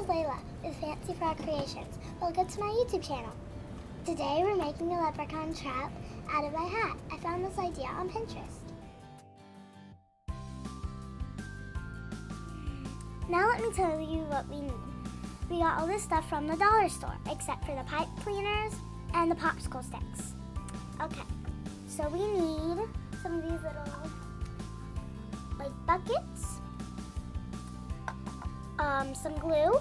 Laila with Fancy Frog Creations. Welcome to my YouTube channel. Today we're making a leprechaun trap out of my hat. I found this idea on Pinterest. Now let me tell you what we need. We got all this stuff from the dollar store, except for the pipe cleaners and the popsicle sticks. Okay, so we need some of these little buckets, some glue,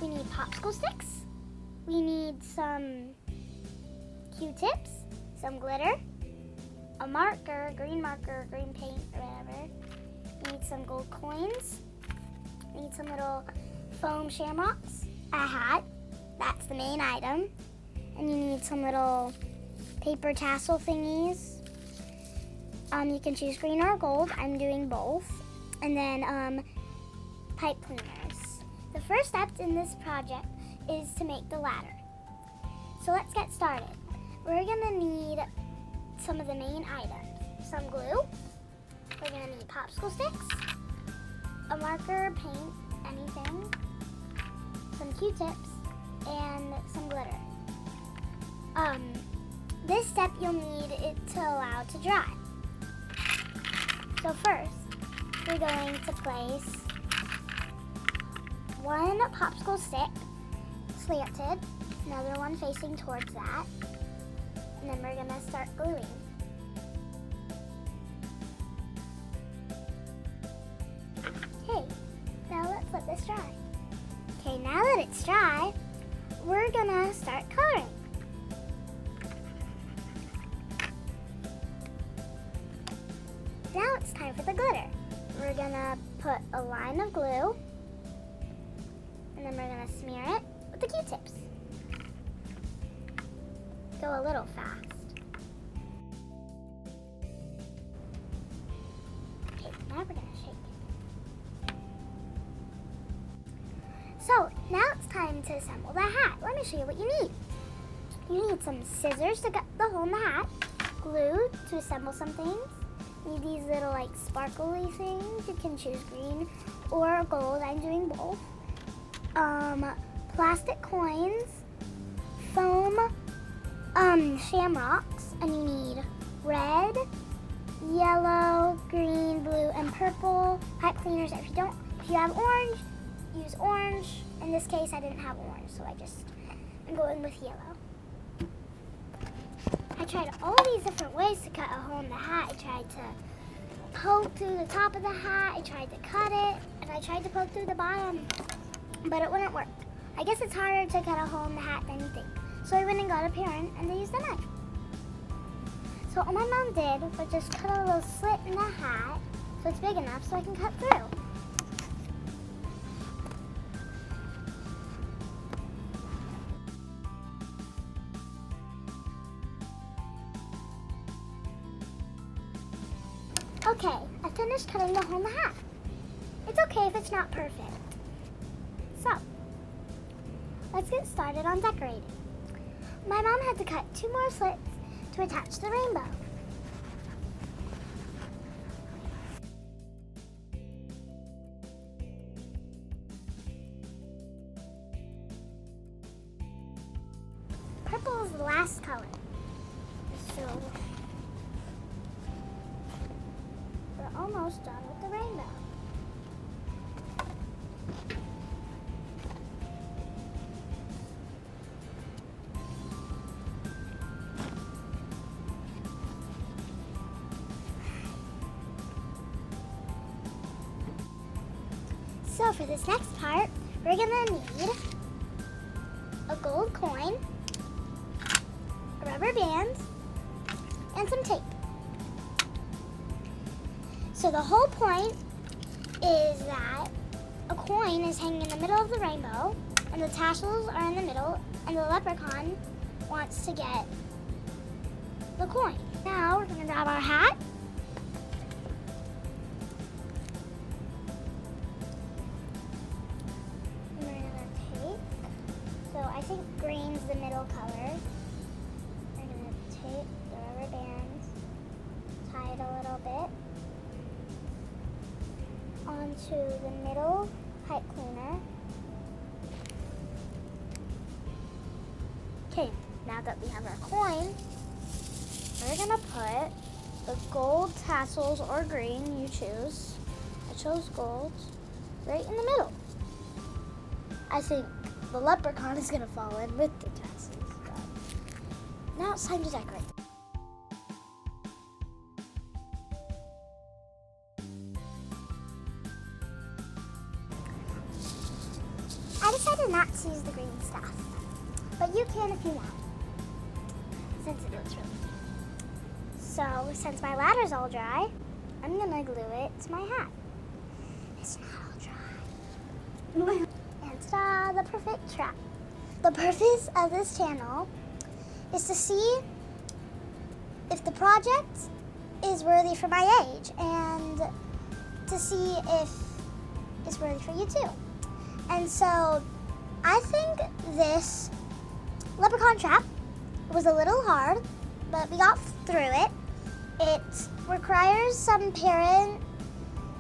we need popsicle sticks, we need some Q-tips, some glitter, a marker, green paint, or whatever. We need some gold coins, we need some little foam shamrocks, a hat, that's the main item, and you need some little paper tassel thingies. You can choose green or gold. I'm doing both. And then pipe cleaners. The first step in this project is to make the ladder. So let's get started. We're gonna need some of the main items. Some glue. We're gonna need popsicle sticks, a marker, paint, anything, some Q-tips, and some glitter. This step you'll need it to allow to dry. So first, we're going to place one popsicle stick slanted, another one facing towards that, and then we're gonna start gluing. Okay, now let's let this dry. Okay, now that it's dry, we're gonna start coloring. Now it's time for the glitter. We're gonna put a line of glue, and then we're gonna smear it with the Q-tips. Go a little fast. Okay, now we're gonna shake it. So, now it's time to assemble the hat. Let me show you what you need. You need some scissors to cut the hole in the hat, glue to assemble some things, need these little sparkly things. You can choose green or gold. I'm doing both. Plastic coins, foam shamrocks, and you need red, yellow, green, blue, and purple pipe cleaners. If you have orange, use orange. In this case, I didn't have orange, so I'm going with yellow. I tried all these different ways to cut a hole in the hat. I tried to poke through the top of the hat, I tried to cut it, and I tried to poke through the bottom, but it wouldn't work. I guess it's harder to cut a hole in the hat than you think. So I went and got a parent, and they used a knife. So all my mom did was just cut a little slit in the hat so it's big enough so I can cut through. Okay, I finished cutting the hole in the hat. It's okay if it's not perfect. So, let's get started on decorating. My mom had to cut 2 more slits to attach the rainbow. Purple is the last color. So, we're almost done with the rainbow. So for this next part, we're gonna need a gold coin, a rubber band, and some tape. So the whole point is that a coin is hanging in the middle of the rainbow, and the tassels are in the middle, and the leprechaun wants to get the coin. Now we're gonna grab our hat. And we're gonna take, so I think green's the middle color. We're gonna take the rubber band, tie it a little bit onto the middle pipe cleaner. Okay, now that we have our coin, we're gonna put the gold tassels or green, you choose. I chose gold, right in the middle. I think the leprechaun is gonna fall in with the tassels. But now it's time to decorate. I decided not to use the green stuff, but you can if you want, since it looks really cute. So, since my ladder's all dry, I'm gonna glue it to my hat. It's not all dry. And ta-da, the perfect trap. The purpose of this channel is to see if the project is worthy for my age and to see if it's worthy for you too. And so I think this Leprechaun Trap was a little hard, but we got through it. It requires some parent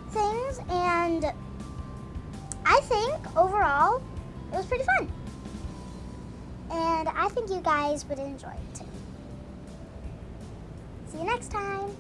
things, and I think overall it was pretty fun. And I think you guys would enjoy it too. See you next time.